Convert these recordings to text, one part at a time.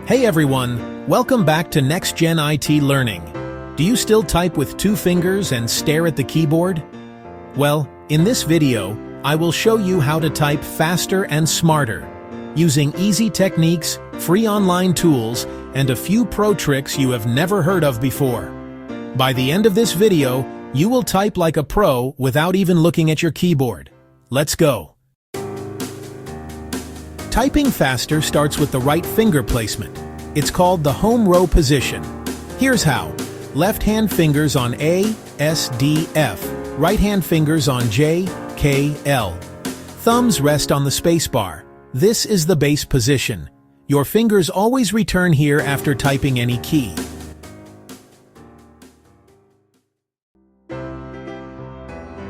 Hey everyone, welcome back to Next Gen IT Learning. Do you still type with 2 fingers and stare at the keyboard? Well, in this video, I will show you how to type faster and smarter, using easy techniques, free online tools, and a few pro tricks you have never heard of before. By the end of this video, you will type like a pro without even looking at your keyboard. Let's go. Typing faster starts with the right finger placement. It's called the home row position. Here's how. Left-hand fingers on A, S, D, F. Right-hand fingers on J, K, L. Thumbs rest on the spacebar. This is the base position. Your fingers always return here after typing any key.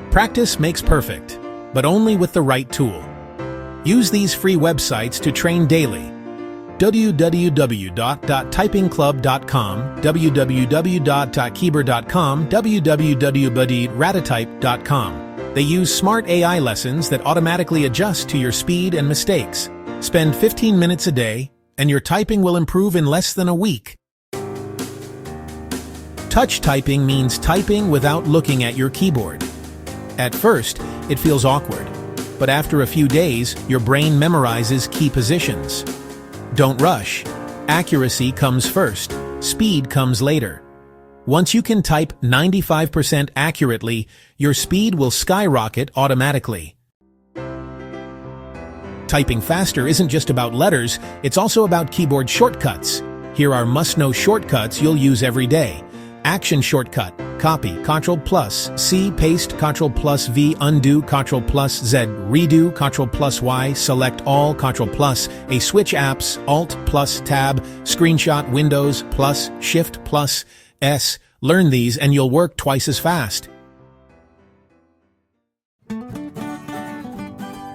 Practice makes perfect, but only with the right tool. Use these free websites to train daily. www.typingclub.com, www.keyboard.com, www.ratatype.com. They use smart AI lessons that automatically adjust to your speed and mistakes. Spend 15 minutes a day, and your typing will improve in less than a week. Touch typing means typing without looking at your keyboard. At first, it feels awkward. But after a few days, your brain memorizes key positions. Don't rush. Accuracy comes first. Speed comes later. Once you can type 95% accurately, your speed will skyrocket automatically. Typing faster isn't just about letters, it's also about keyboard shortcuts. Here are must-know shortcuts you'll use every day. Action shortcut. Copy, Ctrl+C, paste, Ctrl+V, undo, Ctrl+Z, redo, Ctrl+Y, select all, Ctrl+, a switch apps, Alt+Tab, screenshot Windows, plus, Shift+S. Learn these and you'll work twice as fast.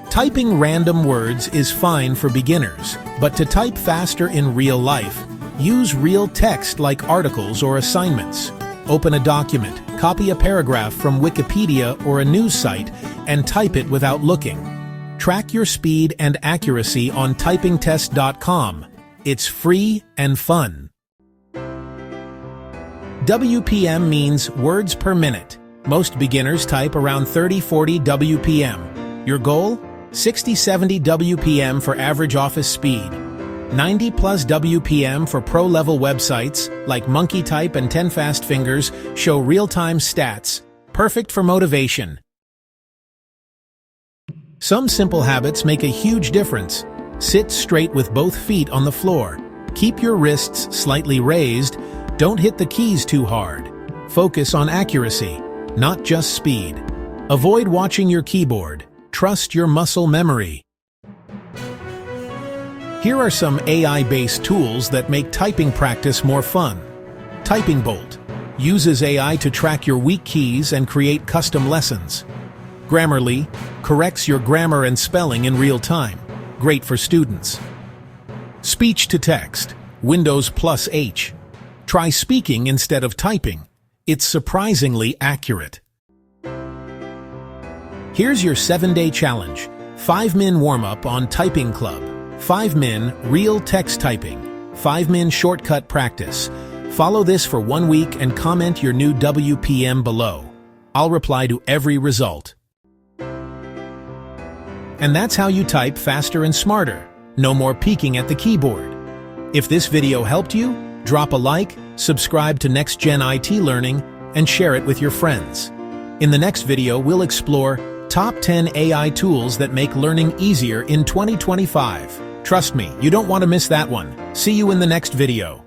Typing random words is fine for beginners, but to type faster in real life, use real text like articles or assignments. Open a document, copy a paragraph from Wikipedia or a news site, and type it without looking. Track your speed and accuracy on typingtest.com. It's free and fun. WPM means words per minute. Most beginners type around 30-40 WPM. Your goal? 60-70 WPM for average office speed. 90+ WPM for pro-level websites like Monkey Type and 10 Fast Fingers show real-time stats, perfect for motivation. Some simple habits make a huge difference. Sit straight with both feet on the floor. Keep your wrists slightly raised. Don't hit the keys too hard. Focus on accuracy, not just speed. Avoid watching your keyboard. Trust your muscle memory. Here are some AI-based tools that make typing practice more fun. Typing Bolt uses AI to track your weak keys and create custom lessons. Grammarly corrects your grammar and spelling in real time. Great for students. Speech to Text, Windows plus H. Try speaking instead of typing. It's surprisingly accurate. Here's your 7-day challenge. 5-min warm-up on Typing Club. 5-min real text typing. 5-min shortcut practice. Follow this for 1 week and comment your new WPM below. I'll reply to every result. And that's how you type faster and smarter. No more peeking at the keyboard. If this video helped you, drop a like, subscribe to Next Gen IT Learning, and share it with your friends. In the next video, we'll explore Top 10 AI tools that make learning easier in 2025. Trust me, you don't want to miss that one. See you in the next video.